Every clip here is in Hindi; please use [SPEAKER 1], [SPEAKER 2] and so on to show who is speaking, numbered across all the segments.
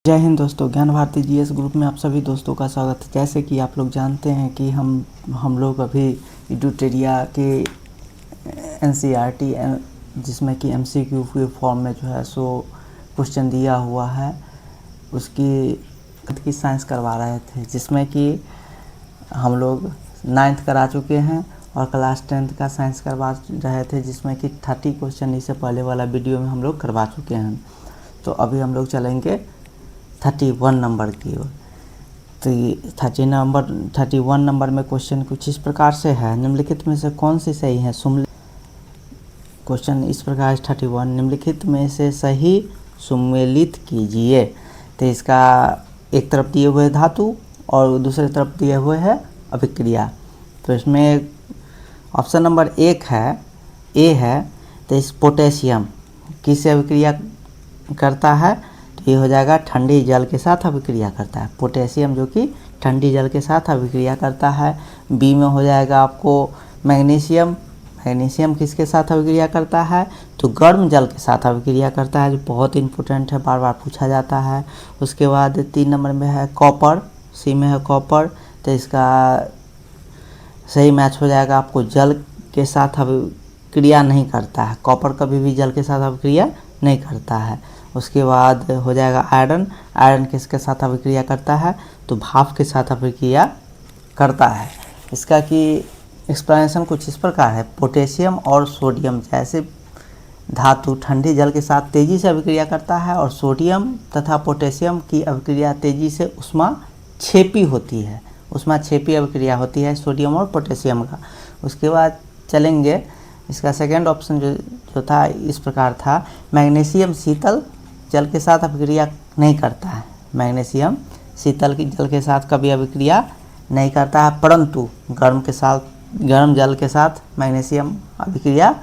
[SPEAKER 1] जय हिंद दोस्तों, ज्ञान भारती जीएस ग्रुप में आप सभी दोस्तों का स्वागत है। जैसे कि आप लोग जानते हैं कि हम लोग अभी एडुटेरिया के एनसीईआरटी जिसमें कि एमसीक्यू के फॉर्म में जो है सो क्वेश्चन दिया हुआ है, उसकी साइंस करवा रहे थे, जिसमें कि हम लोग 9th करा चुके हैं और क्लास 10th का साइंस करवा रहे थे, जिसमें कि 30 क्वेश्चन इससे पहले वाला वीडियो में हम लोग करवा चुके हैं। तो अभी हम लोग चलेंगे 31 नंबर की ओर। तो ये 31 नंबर में क्वेश्चन कुछ इस प्रकार से है, निम्नलिखित में से कौन सी सही है? क्वेश्चन इस प्रकार 31, निम्नलिखित में से सही सुमेलित कीजिए। तो इसका एक तरफ दिए हुए धातु और दूसरे तरफ दिए हुए है अभिक्रिया। तो इसमें ऑप्शन नंबर 1 है, ए है। तो इस पोटेशियम किससे अभिक्रिया करता है? तो ये हो जाएगा ठंडी जल के साथ अभिक्रिया करता है। पोटेशियम जो कि ठंडी जल के साथ अभिक्रिया करता है। बी में हो जाएगा आपको मैग्नीशियम। मैग्नीशियम किसके साथ अभिक्रिया करता है? तो गर्म जल के साथ अभिक्रिया करता है, जो बहुत इंपॉर्टेंट है, बार बार पूछा जाता है। उसके बाद 3 नंबर में है कॉपर, सी में है कॉपर। तो इसका सही मैच हो जाएगा आपको, जल के साथ अभिक्रिया नहीं करता है। कॉपर कभी भी जल के साथ अभिक्रिया नहीं करता है। उसके बाद हो जाएगा आयरन। आयरन किसके साथ अभिक्रिया करता है? तो भाप के साथ अभिक्रिया करता है। इसका की एक्सप्लेनेशन कुछ इस प्रकार है, पोटेशियम और सोडियम जैसे धातु ठंडे जल के साथ तेज़ी से अभिक्रिया करता है, और सोडियम तथा पोटेशियम की अभिक्रिया तेज़ी से ऊष्माक्षेपी होती है। ऊष्माक्षेपी अभिक्रिया होती है सोडियम और पोटेशियम का। उसके बाद चलेंगे, इसका सेकेंड ऑप्शन जो था इस प्रकार था, मैग्नीशियम शीतल जल के साथ अभिक्रिया नहीं करता है। मैग्नीशियम शीतल की जल के साथ कभी अभिक्रिया नहीं करता है, परंतु गर्म जल के साथ मैग्नीशियम अभिक्रिया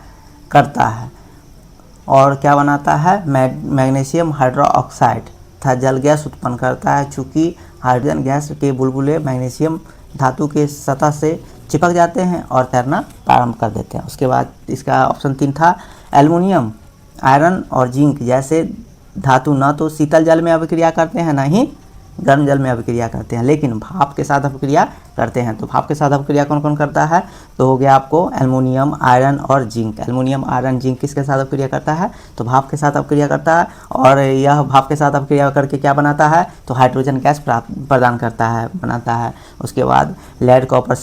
[SPEAKER 1] करता है। और क्या बनाता है? मैग्नीशियम हाइड्रोक्साइड तथा जल गैस उत्पन्न करता है। चूँकि हाइड्रोजन गैस के बुलबुले मैग्नीशियम धातु के सतह से चिपक जाते हैं और तैरना प्रारंभ कर देते हैं। उसके बाद इसका ऑप्शन 3 था, एल्युमिनियम, आयरन और जिंक जैसे धातु न तो शीतल जल में अभिक्रिया करते हैं, न ही गर्म जल में अभिक्रिया करते हैं, लेकिन भाप के साथ अभिक्रिया करते हैं। तो भाप के साथ अभिक्रिया कौन कौन करता है? तो हो गया आपको एल्युमिनियम, आयरन और जिंक। एल्युमिनियम, आयरन, जिंक किसके साथ अभिक्रिया करता है? तो भाप के साथ अभिक्रिया करता है, और यह भाप के साथ अभिक्रिया करके क्या बनाता है? तो हाइड्रोजन गैस प्रदान करता है, बनाता है। उसके बाद लेड, कॉपर,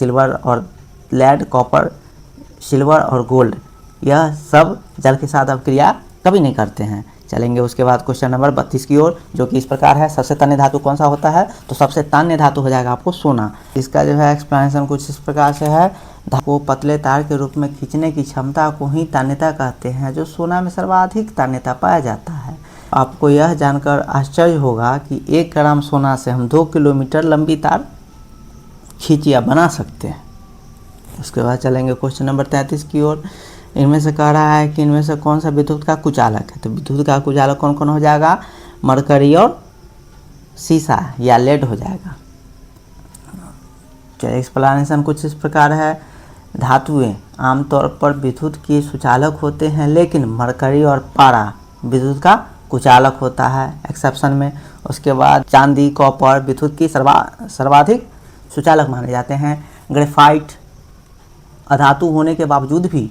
[SPEAKER 1] सिल्वर और गोल्ड, यह सब जल के साथ अभिक्रिया कभी नहीं करते हैं। चलेंगे उसके बाद क्वेश्चन नंबर 32 की ओर, जो कि इस प्रकार है, सबसे तन्य धातु कौन सा होता है? तो सबसे तन्य धातु हो जाएगा आपको सोना। इसका जो है एक्सप्लेनेशन कुछ इस प्रकार से है, धातु को पतले तार के रूप में खींचने की क्षमता को ही तन्यता कहते हैं, जो सोना में सर्वाधिक तन्यता पाया जाता है। आपको यह जानकर आश्चर्य होगा कि 1 ग्राम सोना से हम 2 किलोमीटर लंबी तार खींच या बना सकते हैं। उसके बाद चलेंगे क्वेश्चन नंबर 33 की ओर। इनमें से कह रहा है कि इनमें से कौन सा विद्युत का कुचालक है? तो विद्युत का कुचालक कौन कौन हो जाएगा? मरकरी और सीसा या लेड हो जाएगा। चलिए, एक्सप्लेनेशन कुछ इस प्रकार है, धातुएं आमतौर पर विद्युत के सुचालक होते हैं, लेकिन मरकरी और पारा विद्युत का कुचालक होता है एक्सेप्शन में। उसके बाद चांदी, कॉपर विद्युत की सर्वाधिक सुचालक माने जाते हैं। ग्रेफाइट अधातु होने के बावजूद भी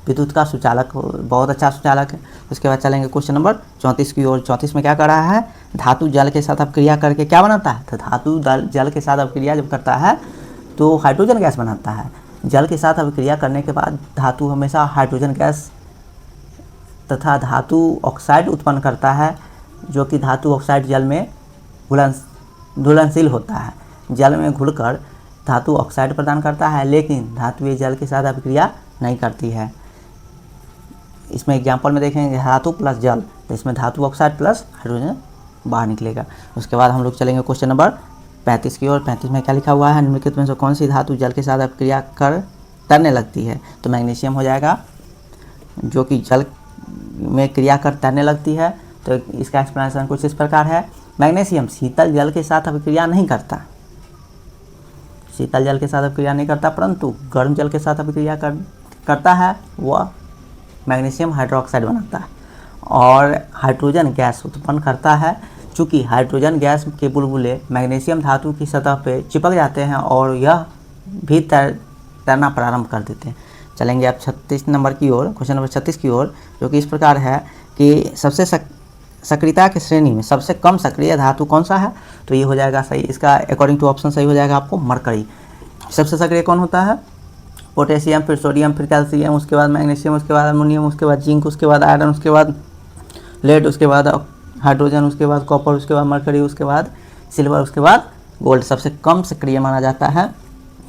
[SPEAKER 1] विद्युत का सुचालक, बहुत अच्छा सुचालक है। उसके बाद चलेंगे क्वेश्चन नंबर 34 की ओर। 34 में क्या कर रहा है? धातु जल के साथ अभिक्रिया करके क्या बनाता है? तो धातु जल के साथ अभिक्रिया जब करता है तो हाइड्रोजन गैस बनाता है। जल के साथ अभिक्रिया करने के बाद धातु हमेशा हाइड्रोजन गैस तथा धातु ऑक्साइड उत्पन्न करता है, जो कि धातु ऑक्साइड जल में घुलनशील होता है। जल में घुलकर धातु ऑक्साइड प्रदान करता है, लेकिन धातु जल के साथ अभिक्रिया नहीं करती है। इसमें एग्जाम्पल में देखेंगे धातु प्लस जल, तो इसमें धातु ऑक्साइड प्लस हाइड्रोजन बाहर निकलेगा। उसके बाद हम लोग चलेंगे क्वेश्चन नंबर 35 की ओर। 35 में क्या लिखा हुआ है? निम्नलिखित में से कौन सी धातु जल के साथ अभिक्रिया करने लगती है? तो मैग्नीशियम हो जाएगा, जो कि जल में क्रिया कर तैरने लगती है। तो इसका एक्सप्लेनेशन कुछ इस प्रकार है, मैग्नीशियम शीतल जल के साथ अभिक्रिया नहीं करता, शीतल जल के साथ अभिक्रिया नहीं करता, परंतु गर्म जल के साथ अभिक्रिया करता है। वह मैग्नीशियम हाइड्रोक्साइड बनाता है और हाइड्रोजन गैस उत्पन्न करता है, चूँकि हाइड्रोजन गैस के बुलबुले मैग्नीशियम धातु की सतह पे चिपक जाते हैं और यह भी तैरना प्रारंभ कर देते हैं। चलेंगे आप 36 नंबर की ओर, क्वेश्चन नंबर 36 की ओर, जो कि इस प्रकार है कि सबसे सक्रियता की श्रेणी में सबसे कम सक्रिय धातु कौन सा है? तो ये हो जाएगा सही, इसका अकॉर्डिंग टू ऑप्शन सही हो जाएगा आपको मरकरी। सबसे सक्रिय कौन होता है? पोटेशियम, फिर सोडियम, फिर कैल्शियम, उसके बाद मैग्नीशियम, उसके बाद अमोनियम, उसके बाद जिंक, उसके बाद आयरन, उसके बाद लेड, उसके बाद हाइड्रोजन, उसके बाद कॉपर, उसके बाद मरकरी, उसके बाद सिल्वर, उसके बाद गोल्ड। सबसे कम सक्रिय माना जाता है,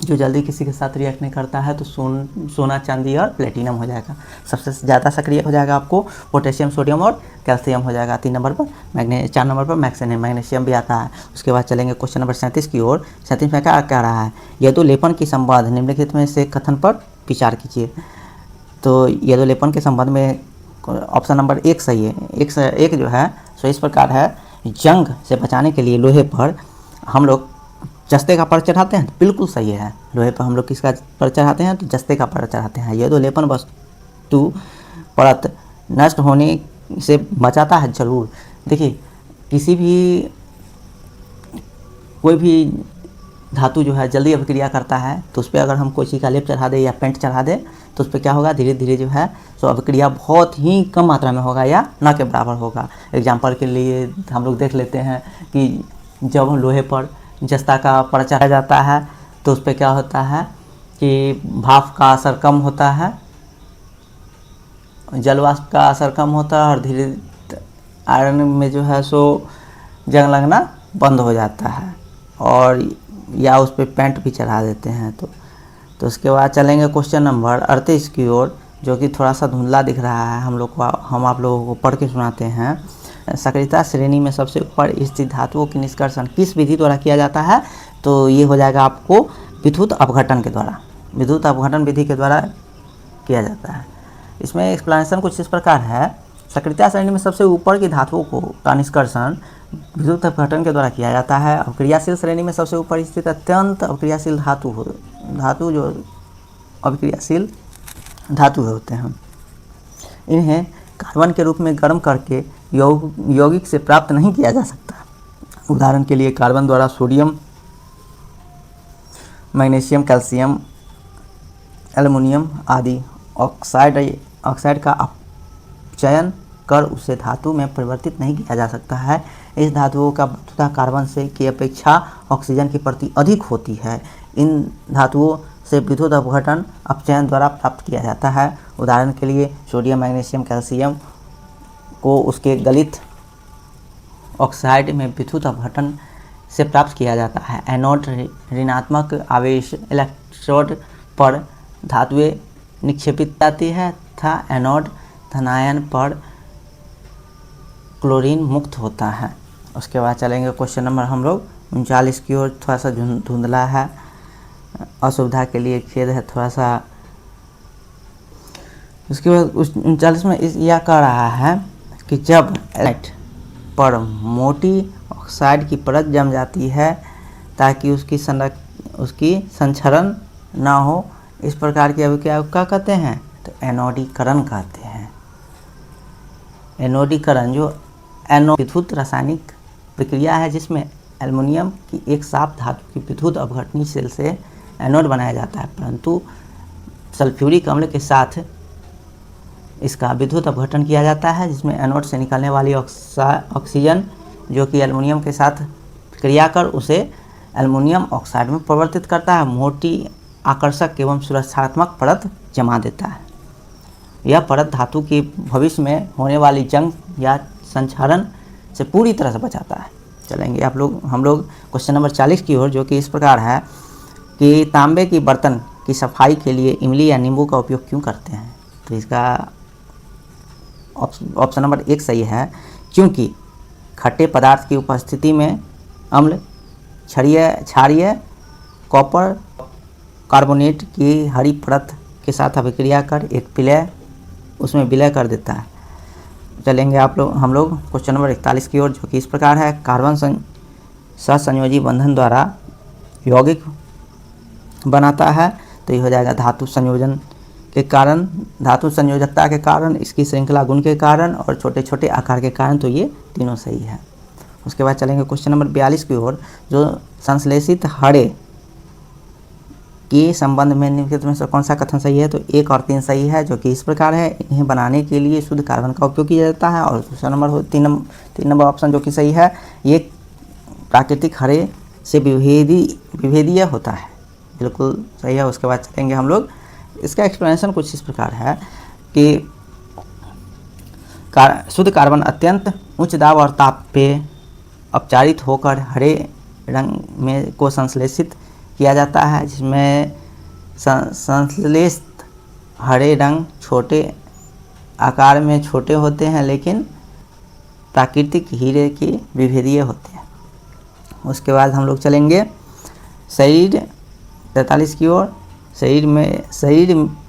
[SPEAKER 1] जो जल्दी किसी के साथ रिएक्ट नहीं करता है, तो सोना, चांदी और प्लेटिनम हो जाएगा। सबसे ज़्यादा सक्रिय हो जाएगा आपको पोटेशियम, सोडियम और कैल्शियम हो जाएगा। 3 नंबर पर 4 नंबर पर मैग्नीशियम भी आता है। उसके बाद चलेंगे क्वेश्चन नंबर 37 की ओर। 37 में क्या कह रहा है? यदुलेपन की संबंध निम्नलिखित में से कथन पर विचार कीजिए। तो यदुलेपन के संबंध में ऑप्शन नंबर 1 सही है। एक जो है सो इस प्रकार है, जंग से बचाने के लिए लोहे पर हम लोग जस्ते का पर चढ़ाते हैं, तो बिल्कुल सही है। लोहे पर हम लोग किसका पर चढ़ाते हैं? तो जस्ते का पर चढ़ाते हैं। यदुलेपन वस्तु परत नष्ट होने से बचाता है जरूर। देखिए, किसी भी कोई भी धातु जो है जल्दी अभिक्रिया करता है, तो उस पर अगर हम कोई चीज़ का लेप चढ़ा दे या पेंट चढ़ा दे, तो उस पर क्या होगा? धीरे धीरे जो है सो अभिक्रिया बहुत ही कम मात्रा में होगा या न के बराबर होगा। एग्जाम्पल के लिए हम लोग देख लेते हैं कि जब हम लोहे पर जस्ता का पर चढ़ाया जाता है, तो उस पर क्या होता है कि भाप का असर कम होता है, जलवाष्प का असर कम होता है, और धीरे आयरन में जो है सो जंग लगना बंद हो जाता है, और या उस पर पेंट भी चढ़ा देते हैं। तो उसके बाद चलेंगे क्वेश्चन नंबर 38 की ओर, जो कि थोड़ा सा धुंधला दिख रहा है हम आप लोगों को पढ़ के सुनाते हैं। सक्रियता श्रेणी में सबसे ऊपर स्थित धातुओं की निष्कर्षण किस विधि द्वारा किया जाता है? तो ये हो जाएगा आपको विद्युत अपघटन के द्वारा, विद्युत अपघटन विधि के द्वारा किया जाता है। इसमें एक्सप्लेनेशन कुछ इस प्रकार है, सक्रियता श्रेणी में सबसे ऊपर की धातुओं का निष्कर्षण विद्युत अपघटन के द्वारा किया जाता है। अभिक्रियाशील श्रेणी में सबसे ऊपर स्थित अत्यंत अभिक्रियाशील धातु जो अभिक्रियाशील धातु होते हैं, इन्हें कार्बन के रूप में गर्म करके यौगिक से प्राप्त नहीं किया जा सकता। उदाहरण के लिए कार्बन द्वारा सोडियम, मैग्नीशियम, कैल्शियम, एल्युमिनियम आदि ऑक्साइड का अपचयन कर उसे धातु में परिवर्तित नहीं किया जा सकता है। इस धातुओं का वस्तुतः कार्बन से की अपेक्षा ऑक्सीजन की प्रति अधिक होती है। इन धातुओं से विद्युत अपचयन द्वारा प्राप्त किया जाता है। उदाहरण के लिए सोडियम, मैग्नीशियम, कैल्शियम को उसके गलित ऑक्साइड में विद्युत अपघटन से प्राप्त किया जाता है। एनोड ऋणात्मक आवेश इलेक्ट्रोड पर धातुएं निक्षेपित जाती है तथा एनोड धनायन पर क्लोरीन मुक्त होता है। उसके बाद चलेंगे क्वेश्चन नंबर हम लोग 39 की ओर। थोड़ा सा धुंधला है, असुविधा के लिए खेद है थोड़ा सा। उसके बाद 39 में यह कह रहा है कि जब एलाइट पर मोटी ऑक्साइड की परत जम जाती है ताकि उसकी संक्षरण ना हो, इस प्रकार की अभिक्रिया को क्या कहते हैं? तो एनोडीकरण कहते हैं। एनोडीकरण जो विद्युत रासायनिक प्रक्रिया है जिसमें एल्युमिनियम की एक साफ धातु की विद्युत अपघटनी सेल से एनोड बनाया जाता है, परंतु सल्फ्यूरिक अम्ल के साथ इसका विद्युत अपघटन किया जाता है, जिसमें एनोड से निकलने वाली ऑक्सीजन जो कि एल्युमिनियम के साथ क्रिया कर उसे एल्युमिनियम ऑक्साइड में परिवर्तित करता है। मोटी आकर्षक एवं सुरक्षात्मक परत जमा देता है। यह परत धातु की भविष्य में होने वाली जंग या संक्षारण से पूरी तरह से बचाता है। चलेंगे हम लोग क्वेश्चन नंबर 40 की ओर, जो कि इस प्रकार है कि तांबे की बर्तन की सफाई के लिए इमली या नींबू का उपयोग क्यों करते हैं? तो इसका ऑप्शन नंबर 1 सही है, क्योंकि खट्टे पदार्थ की उपस्थिति में अम्ल क्षारीय कॉपर कार्बोनेट की हरी परत के साथ अभिक्रिया कर एक उसमें विलय कर देता है। चलेंगे हम लोग क्वेश्चन नंबर 41 की ओर, जो कि इस प्रकार है। कार्बन सहसंयोजी बंधन द्वारा यौगिक बनाता है, तो ये हो जाएगा धातु संयोजन के कारण, धातु संयोजकता के कारण, इसकी श्रृंखला गुण के कारण और छोटे छोटे आकार के कारण, तो ये तीनों सही है। उसके बाद चलेंगे क्वेश्चन नंबर 42 की ओर, जो संश्लेषित हरे के संबंध में निम्नलिखित में से कौन सा कथन सही है। तो 1 और 3 सही है, जो कि इस प्रकार है, इन्हें बनाने के लिए शुद्ध कार्बन का उपयोग किया जाता है। और दूसरा नंबर 3 नंबर ऑप्शन जो कि सही है, ये प्राकृतिक हरे से विभेदीय होता है, बिल्कुल सही है। उसके बाद चलेंगे हम लोग, इसका एक्सप्लेनेशन कुछ इस प्रकार है कि शुद्ध कार्बन अत्यंत उच्च दाब और ताप पे अपचारित होकर हरे रंग में को संश्लेषित किया जाता है, जिसमें संश्लेषित हरे रंग छोटे आकार में छोटे होते हैं, लेकिन प्राकृतिक हीरे के विभेदीय होते हैं। उसके बाद हम लोग चलेंगे शरीर 43 की ओर। शरीर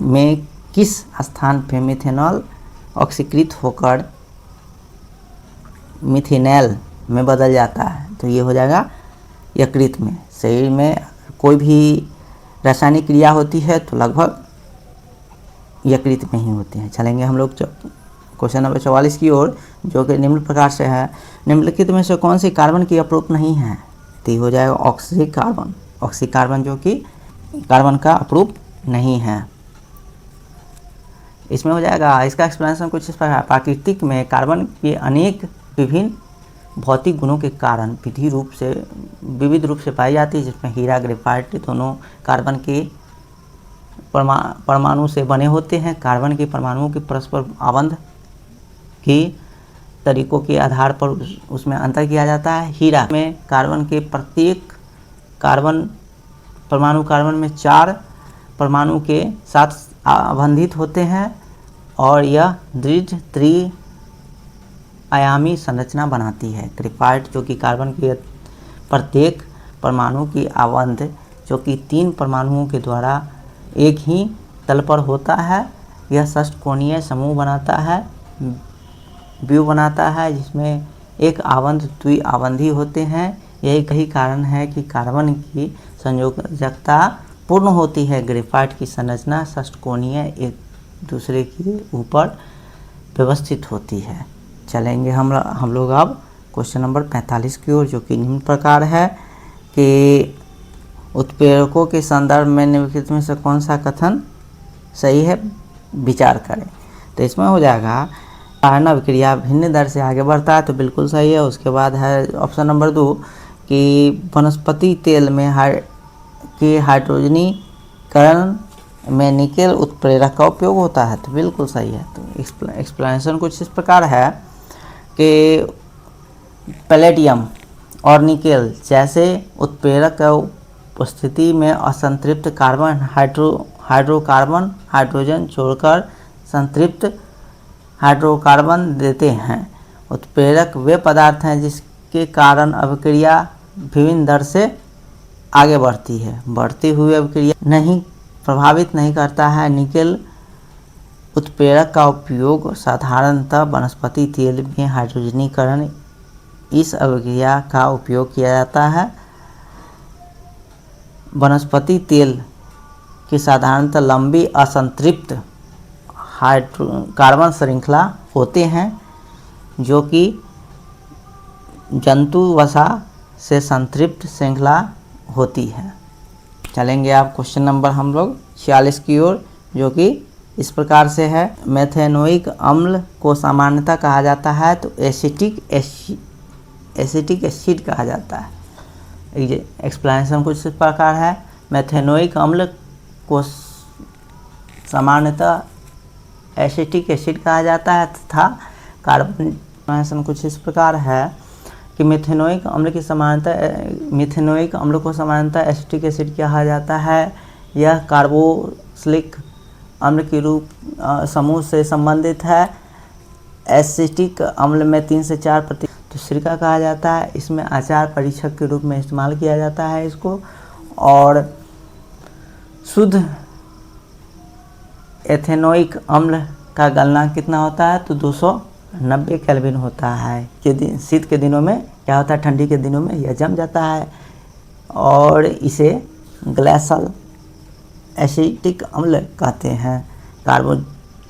[SPEAKER 1] में किस स्थान पे मिथेनॉल ऑक्सीकृत होकर मिथेनॉल में बदल जाता है। तो ये हो जाएगा यकृत में। शरीर में कोई भी रासायनिक क्रिया होती है तो लगभग यकृत में ही होती है। चलेंगे हम लोग क्वेश्चन नंबर 44 की ओर, जो कि निम्न प्रकार से है, निम्नलिखित में से कौन सी कार्बन की अपरूप नहीं है। तो ये हो जाएगा ऑक्सीकार्बन। ऑक्सीकार्बन जो कि कार्बन का अपरूप नहीं है। इसमें हो जाएगा, इसका एक्सप्लेनेशन कुछ इस प्रकार, प्राकृतिक में कार्बन के अनेक विभिन्न भौतिक गुणों के कारण विविध रूप से पाई जाती है, जिसमें हीरा ग्रेफाइट दोनों कार्बन के परमाणु से बने होते हैं। कार्बन के परमाणुओं के परस्पर आबंध के तरीकों के आधार पर उसमें अंतर किया जाता है। हीरा में कार्बन के प्रत्येक परमाणु कार्बन में 4 परमाणु के साथ आबंधित होते हैं और यह दृढ़ आयामी संरचना बनाती है। ग्रेफाइट जो कि कार्बन के प्रत्येक परमाणु की आबंध जो कि 3 परमाणुओं के द्वारा एक ही तल पर होता है, यह षष्ठकोणीय समूह बनाता है, व्यू बनाता है, जिसमें एक आबंध द्विआबंधी होते हैं। यही कारण है कि कार्बन की संयोजकता पूर्ण होती है। ग्रेफाइट की संरचना षष्ठकोणीय एक दूसरे के ऊपर व्यवस्थित होती है। चलेंगे हम लोग अब क्वेश्चन नंबर 45 की ओर, जो कि निम्न प्रकार है कि उत्प्रेरकों के संदर्भ में निम्नलिखित में से कौन सा कथन सही है, विचार करें। तो इसमें हो जाएगा, कारण अभिक्रिया भिन्न दर से आगे बढ़ता है, तो बिल्कुल सही है। उसके बाद है ऑप्शन नंबर 2 कि वनस्पति तेल में हाइड्रोजनीकरण में निकेल उत्प्रेरक का उपयोग होता है, तो बिल्कुल सही है। तो एक्सप्लेनेशन कुछ इस प्रकार है कि पैलेडियम और निकेल जैसे उत्प्रेरक का उपस्थिति में असंतृप्त कार्बन हाइड्रोकार्बन हाइड्रोजन छोड़कर संतृप्त हाइड्रोकार्बन देते हैं। उत्प्रेरक वे पदार्थ हैं जिसके कारण अभिक्रिया विभिन्न दर से आगे बढ़ती है। बढ़ती हुई अभिक्रिया प्रभावित नहीं करता है। निकेल उत्प्रेरक का उपयोग साधारणतः वनस्पति तेल में हाइड्रोजनीकरण इस अभिक्रिया का उपयोग किया जाता है। वनस्पति तेल की साधारणतः लंबी असंतृप्त कार्बन श्रृंखला होते हैं, जो कि जंतु वसा से संतृप्त श्रृंखला होती है। चलेंगे आप क्वेश्चन नंबर हम लोग 46 की ओर, जो कि इस प्रकार से है। मेथेनोइक अम्ल को सामान्यतः कहा जाता है तो एसिटिक एसिड कहा जाता है। एक्सप्लेनेशन कुछ इस प्रकार है। मेथेनोइक अम्ल को सामान्यतः एसिटिक एसिड कहा जाता है तथा कार्बन एक्सप्लेनेशन कुछ इस प्रकार है कि मिथेनोइक अम्ल को सामान्यतः एसिटिक एसिड कहा जाता है। यह कार्बोक्सिलिक अम्ल के रूप समूह से संबंधित है। एसिटिक अम्ल में 3 से 4% तो सिरका कहा जाता है। इसमें अचार परीक्षक के रूप में इस्तेमाल किया जाता है इसको। और शुद्ध एथेनोइक अम्ल का गलनांक कितना होता है, तो 290 केल्विन होता है। शीत के दिनों में क्या होता है, ठंडी के दिनों में यह जम जाता है और इसे ग्लाइसल एसिटिक अम्ल कहते हैं।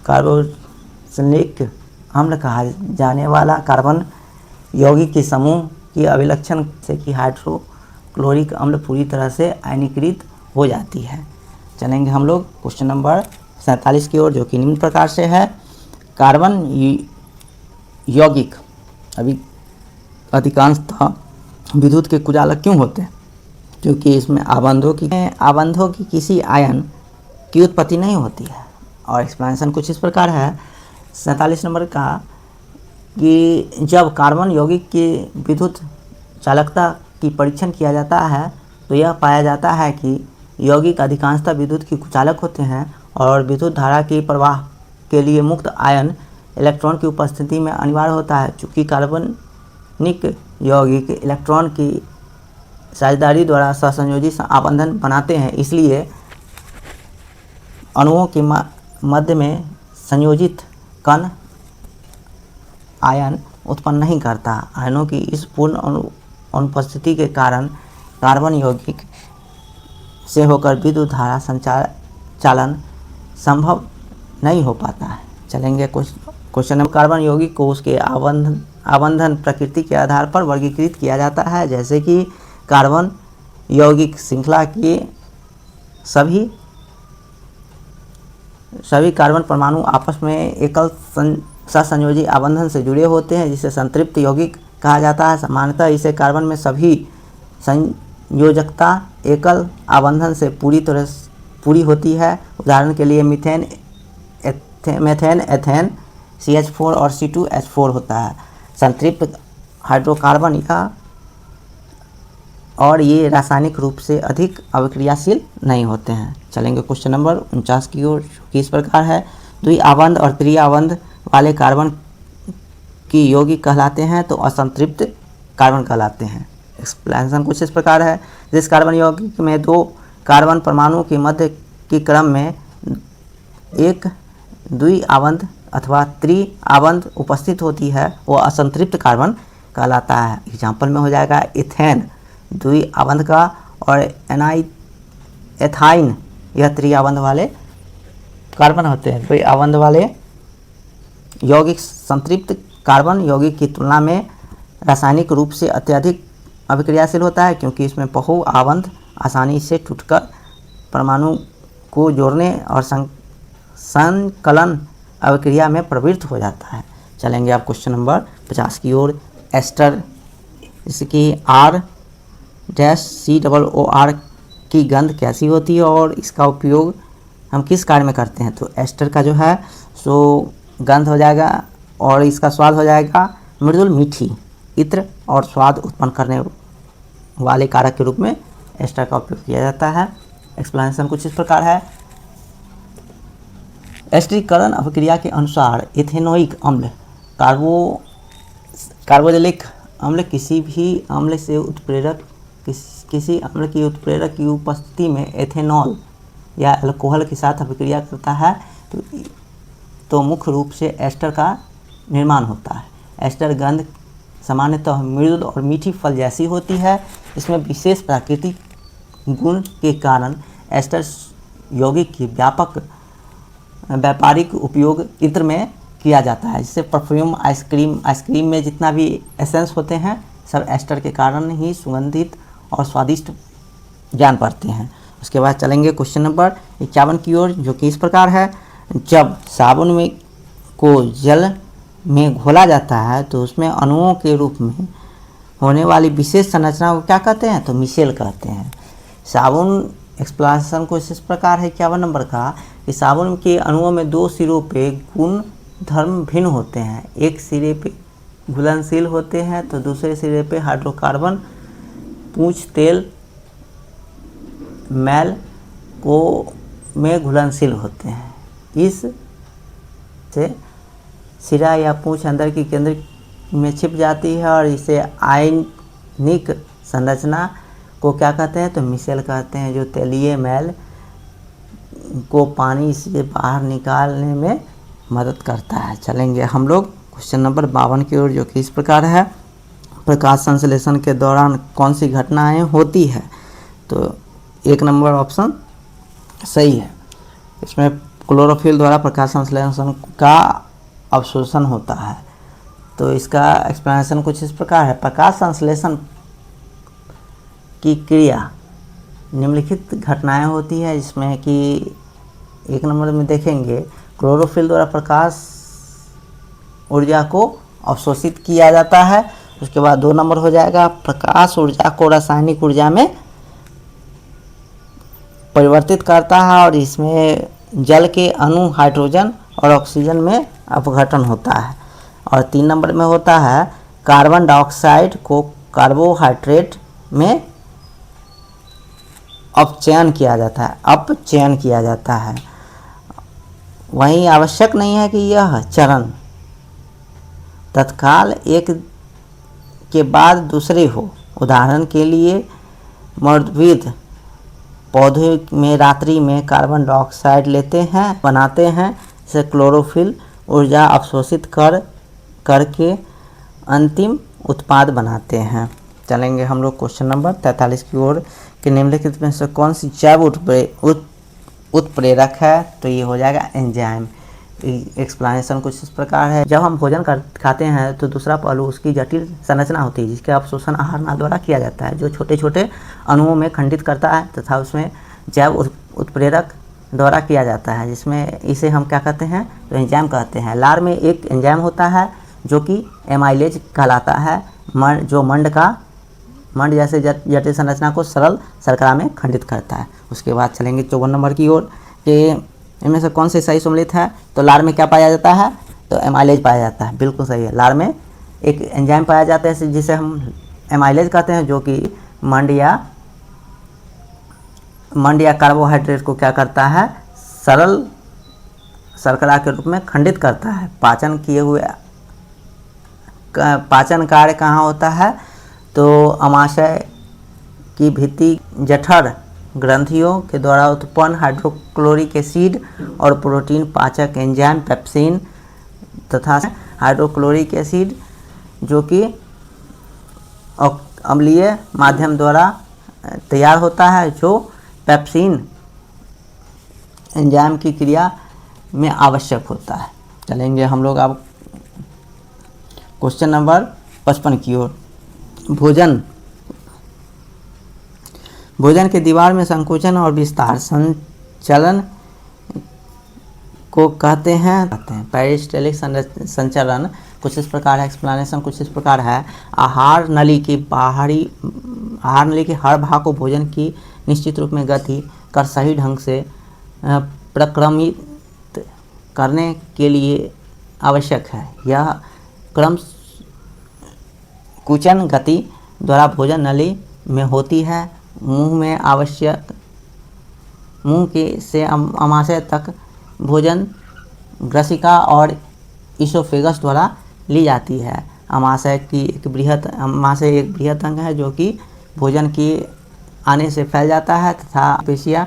[SPEAKER 1] कार्बोक्सिलिक अम्ल कहा जाने वाला कार्बन यौगिक के समूह कि अभिलक्षण से कि हाइड्रोक्लोरिक अम्ल पूरी तरह से आयनीकृत हो जाती है। चलेंगे हम लोग क्वेश्चन नंबर 47 की ओर, जो कि निम्न प्रकार से है। कार्बन यौगिक अभी अधिकांशतः विद्युत के कुचालक क्यों होते हैं? क्योंकि इसमें आबंधों की किसी आयन की उत्पत्ति नहीं होती है। और एक्सप्लेनेशन कुछ इस प्रकार है 47 नंबर का, कि जब कार्बन यौगिक की विद्युत चालकता की परीक्षण किया जाता है तो यह पाया जाता है कि यौगिक अधिकांशतः विद्युत की कुचालक होते हैं और विद्युत धारा की प्रवाह के लिए मुक्त आयन इलेक्ट्रॉन की उपस्थिति में अनिवार्य होता है। चूँकि कार्बनिक यौगिक इलेक्ट्रॉन की साझेदारी द्वारा सहसंयोजी आबंधन बनाते हैं, इसलिए अणुओं के मध्य में संयोजित कण आयन उत्पन्न नहीं करता। आयनों की इस पूर्ण अनुपस्थिति के कारण कार्बन यौगिक से होकर विद्युत धारा संचालन संभव नहीं हो पाता है। चलेंगे क्वेश्चन नंबर। कार्बन यौगिक को उसके आबंधन प्रकृति के आधार पर वर्गीकृत किया जाता है, जैसे कि कार्बन यौगिक श्रृंखला के सभी कार्बन परमाणु आपस में एकल सहसंयोजी आबंधन से जुड़े होते हैं, जिसे संतृप्त यौगिक कहा जाता है। सामान्यतः इसे कार्बन में सभी संयोजकता एकल आबंधन से पूरी होती है। उदाहरण के लिए मीथेन, एथेन CH4 और C2H4 होता है। संतृप्त हाइड्रोकार्बन और ये रासायनिक रूप से अधिक अभिक्रियाशील नहीं होते हैं। चलेंगे क्वेश्चन नंबर 49 की ओर, जो इस प्रकार है। द्विआबंध और त्रिआबंध वाले कार्बन की यौगिक कहलाते हैं तो असंतृप्त कार्बन कहलाते हैं। एक्सप्लेनेशन कुछ इस प्रकार है। जिस कार्बन यौगिक में दो कार्बन परमाणु के मध्य के क्रम में एक द्विआबंध अथवा त्रिआबंध उपस्थित होती है, वो असंतृप्त कार्बन कहलाता है। एग्जाम्पल में हो जाएगा इथेन द्विआबंध का और एथाइन, यह त्रिआबंध वाले कार्बन होते हैं। द्विआबंध वाले यौगिक संतृप्त कार्बन यौगिक की तुलना में रासायनिक रूप से अत्यधिक अभिक्रियाशील होता है, क्योंकि इसमें बहुआबंध आसानी से टूटकर परमाणु को जोड़ने और संकलन अभिक्रिया में प्रवृत्त हो जाता है। चलेंगे आप क्वेश्चन नंबर 50 की ओर। एस्टर, जैसे कि R-COOR की गंध कैसी होती है और इसका उपयोग हम किस कार्य में करते हैं? तो एस्टर का जो है सो गंध हो जाएगा और इसका स्वाद हो जाएगा मृदुल मीठी, इत्र और स्वाद उत्पन्न करने वाले कारक के रूप में एस्टर का उपयोग किया जाता है। एक्सप्लेनेशन कुछ इस प्रकार है। एस्टरीकरण अभिक्रिया के अनुसार इथेनोइक अम्ल कार्बोक्सिलिक अम्ल किसी भी अम्ल से उत्प्रेरक किसी अम्ल की उत्प्रेरक की उपस्थिति में एथेनॉल या अल्कोहल के साथ अभिक्रिया करता है तो मुख्य रूप से एस्टर का निर्माण होता है। एस्टर गंध सामान्यतः मृदुल और मीठी फल जैसी होती है। इसमें विशेष प्राकृतिक गुण के कारण एस्टर यौगिक की व्यापारिक उपयोग इत्र में किया जाता है। जिससे परफ्यूम, आइसक्रीम में जितना भी एसेंस होते हैं सब एस्टर के कारण ही सुगंधित और स्वादिष्ट जान पड़ते हैं। उसके बाद चलेंगे क्वेश्चन नंबर 51 की ओर, जो कि इस प्रकार है। जब साबुन में को जल में घोला जाता है तो उसमें अणुओं के रूप में होने वाली विशेष संरचना को क्या कहते हैं? तो मिशेल कहते हैं। साबुन एक्सप्लेनेशन को इस प्रकार है 51 नंबर का, कि साबुन के अणुओं में दो सिरों पे गुण धर्म भिन्न होते हैं। एक सिरे पे घुलनशील होते हैं तो दूसरे सिरे पे हाइड्रोकार्बन पूंछ तेल मैल को में घुलनशील होते हैं। इस से सिरा या पूंछ अंदर की केंद्र में छिप जाती है और इसे आयनिक संरचना को क्या कहते हैं? तो मिशेल कहते हैं, जो तेलीय मैल को पानी से बाहर निकालने में मदद करता है। चलेंगे हम लोग क्वेश्चन नंबर 52 की ओर, जो कि इस प्रकार है। प्रकाश संश्लेषण के दौरान कौन सी घटनाएं होती है? तो 1 नंबर ऑप्शन सही है। इसमें क्लोरोफिल द्वारा प्रकाश संश्लेषण का अवशोषण होता है। तो इसका एक्सप्लेनेशन कुछ इस प्रकार है। प्रकाश संश्लेषण की क्रिया निम्नलिखित घटनाएं होती है, जिसमें कि 1 नंबर में देखेंगे क्लोरोफिल द्वारा प्रकाश ऊर्जा को अवशोषित किया जाता है। उसके बाद 2 नंबर हो जाएगा प्रकाश ऊर्जा को रासायनिक ऊर्जा में परिवर्तित करता है और इसमें जल के अणु हाइड्रोजन और ऑक्सीजन में अपघटन होता है। और 3 नंबर में होता है कार्बन डाइऑक्साइड को कार्बोहाइड्रेट में अपचयन किया जाता है। वहीं आवश्यक नहीं है कि यह चरण तत्काल एक के बाद दूसरे हो। उदाहरण के लिए मर्दविद पौधे में रात्रि में कार्बन डाइऑक्साइड बनाते हैं, इसे क्लोरोफिल ऊर्जा अवशोषित करके अंतिम उत्पाद बनाते हैं। चलेंगे हम लोग क्वेश्चन नंबर 43 की ओर कि निम्नलिखित में से कौन सी जैव उत्प्रेरक है। तो ये हो जाएगा एंजाइम। एक्सप्लेनेशन कुछ इस प्रकार है। जब हम भोजन खाते हैं तो दूसरा पहलू उसकी जटिल संरचना होती है, जिसका अवशोषण आहार नाल द्वारा किया जाता है, जो छोटे छोटे अणुओं में खंडित करता है तथा उसमें जैव उत्प्रेरक द्वारा किया जाता है, जिसमें इसे हम क्या कहते हैं तो एंजाइम कहते हैं। लार में एक एंजाइम होता है जो कि एमाइलेज कहलाता है, जो मंड जैसे जटिल संरचना को सरल शर्करा में खंडित करता है। उसके बाद चलेंगे 54 नंबर की ओर कि इनमें से कौन से सही सम्मिलित है। तो लार में क्या पाया जाता है तो एमाइलेज पाया जाता है, बिल्कुल सही है। लार में एक एंजाइम पाया जाता है जिसे हम एमाइलेज कहते हैं, जो कि मंड या कार्बोहाइड्रेट को क्या करता है सरल शर्करा के रूप में खंडित करता है। पाचन कार्य कहाँ होता है तो अमाशय की भित्ति जठर ग्रंथियों के द्वारा उत्पन्न हाइड्रोक्लोरिक एसिड और प्रोटीन पाचक एंजाइम पेप्सिन तथा हाइड्रोक्लोरिक एसिड जो कि अम्लीय माध्यम द्वारा तैयार होता है, जो पेप्सिन एंजाइम की क्रिया में आवश्यक होता है। चलेंगे हम लोग अब क्वेश्चन नंबर 55 की ओर। भोजन के दीवार में संकुचन और विस्तार संचलन को कहते हैं पेरिस्टलिक संचलन कुछ इस प्रकार है। एक्सप्लेनेशन कुछ इस प्रकार है। आहार नली के हर भाग को भोजन की निश्चित रूप में गति कर सही ढंग से प्रक्रमित करने के लिए आवश्यक है। यह क्रम कुचन गति द्वारा भोजन नली में होती है। मुंह से अमाशय तक भोजन ग्रसिका और इसोफेगस द्वारा ली जाती है। अमाशय एक बृहत अंग है जो कि भोजन की आने से फैल जाता है तथा पेशिया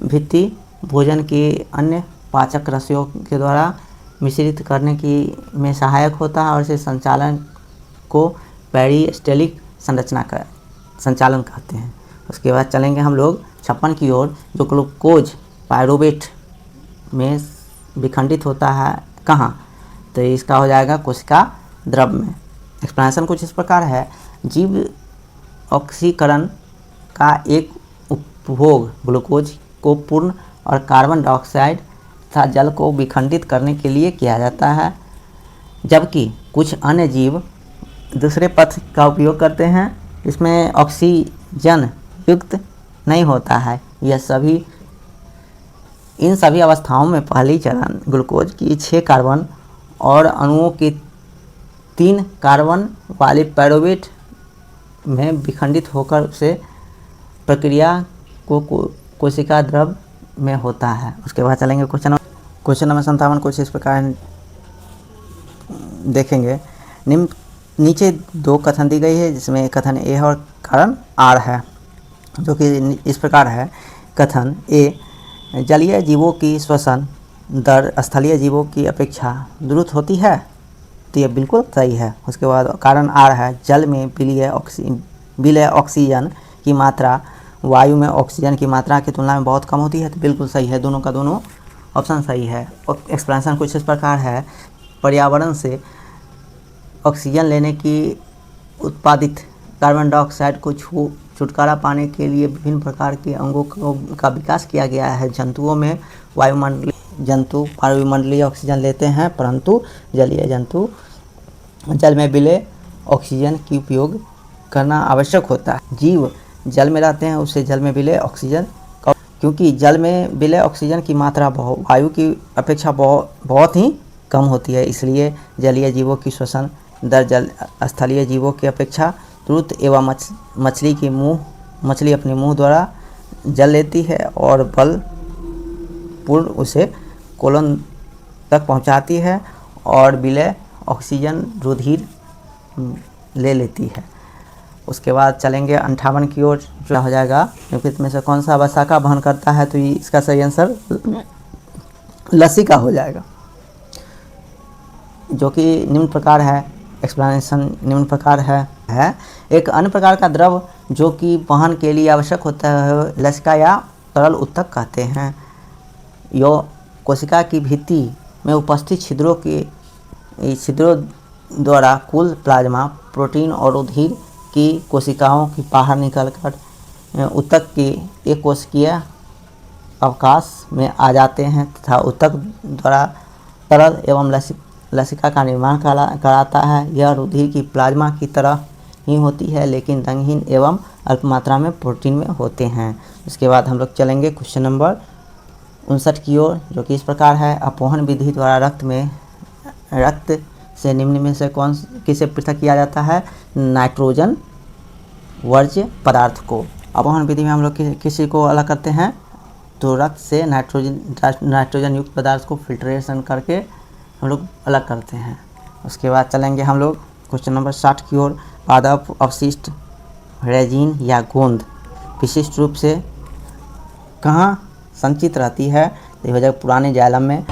[SPEAKER 1] भित्ति भोजन की अन्य पाचक रस्सियों के द्वारा मिश्रित करने में सहायक होता है और इसे संचालन को पेरिस्टलिक संचालन कहते हैं। उसके बाद चलेंगे हम लोग 56 की ओर, जो ग्लूकोज पायरुवेट में विखंडित होता है कहाँ तो इसका हो जाएगा कोशिका द्रव में। एक्सप्लेनेशन कुछ इस प्रकार है। जीव ऑक्सीकरण का एक उपभोग ग्लूकोज को पूर्ण और कार्बन डाइऑक्साइड तथा जल को विखंडित करने के लिए किया जाता है, जबकि कुछ अन्य जीव दूसरे पथ का उपयोग करते हैं, इसमें ऑक्सीजन युक्त नहीं होता है। इन सभी अवस्थाओं में पहली चरण ग्लूकोज की 6 कार्बन और अणुओं के 3 कार्बन वाले पायरुवेट में विखंडित होकर उसे प्रक्रिया को कोशिका द्रव में होता है। उसके बाद चलेंगे क्वेश्चन नंबर 57 कुछ इस प्रकार देखेंगे। नीचे 2 कथन दी गई है, जिसमें कथन ए और कारण आर है, जो कि इस प्रकार है। कथन ए, जलीय जीवों की श्वसन दर स्थलीय जीवों की अपेक्षा द्रुत होती है, तो यह बिल्कुल सही है। उसके बाद कारण आर है, जल में विलय ऑक्सीजन की मात्रा वायु में ऑक्सीजन की मात्रा की तुलना में बहुत कम होती है, तो बिल्कुल सही है। दोनों का दोनों ऑप्शन सही है। और एक्सप्लेनेशन कुछ इस प्रकार है। पर्यावरण से ऑक्सीजन लेने की उत्पादित कार्बन डाइऑक्साइड को छुटकारा पाने के लिए विभिन्न प्रकार के अंगों का विकास किया गया है। जंतुओं में वायुमंडलीय ऑक्सीजन लेते हैं, परंतु जलीय जंतु जल में विलय ऑक्सीजन की उपयोग करना आवश्यक होता है। जीव जल में रहते हैं, उससे जल में विलय ऑक्सीजन क्योंकि जल में विलय ऑक्सीजन की मात्रा वायु की अपेक्षा बहुत ही कम होती है, इसलिए जलीय जीवों की श्वसन दर स्थलीय जीवों की अपेक्षा द्रुत एवं मछली अपने मुंह द्वारा जल लेती है और बल पूर्ण उसे कोलन तक पहुंचाती है और विलय ऑक्सीजन रुधिर ले लेती है। उसके बाद चलेंगे 58 की ओर, जो हो जाएगा निम्नलिखित में से कौन सा वसा वहन करता है, तो इसका सही आंसर लसिका हो जाएगा, जो कि निम्न प्रकार है। एक्सप्लेनेशन निम्न प्रकार है। एक अन्य प्रकार का द्रव जो कि वहन के लिए आवश्यक होता है लसिका या तरल उत्तक कहते हैं। यो कोशिका की भित्ति में उपस्थित छिद्रों द्वारा कुल प्लाज्मा प्रोटीन और रुधिर की कोशिकाओं की बाहर निकलकर उत्तक की एक कोशिकीय अवकाश में आ जाते हैं तथा उत्तक द्वारा तरल एवं लसिका का निर्माण कराता है। यह रुधिर की प्लाज्मा की तरह ही होती है, लेकिन रंगहीन एवं अल्प मात्रा में प्रोटीन में होते हैं। उसके बाद हम लोग चलेंगे क्वेश्चन नंबर 59 की ओर, जो कि इस प्रकार है। अपवहन विधि द्वारा रक्त से निम्न में से किसे पृथक किया जाता है? नाइट्रोजन वर्ज्य पदार्थ को। अपवहन विधि में हम लोग किसी को अलग करते हैं? तो रक्त से नाइट्रोजन युक्त पदार्थ को फिल्ट्रेशन करके हम लोग अलग करते हैं। उसके बाद चलेंगे हम लोग क्वेश्चन नंबर 60 की ओर। पादप अवशिष्ट रेजिन या गोंद विशिष्ट रूप से कहाँ संचित रहती है? तो हो जाएगा पुराने जाइलम में।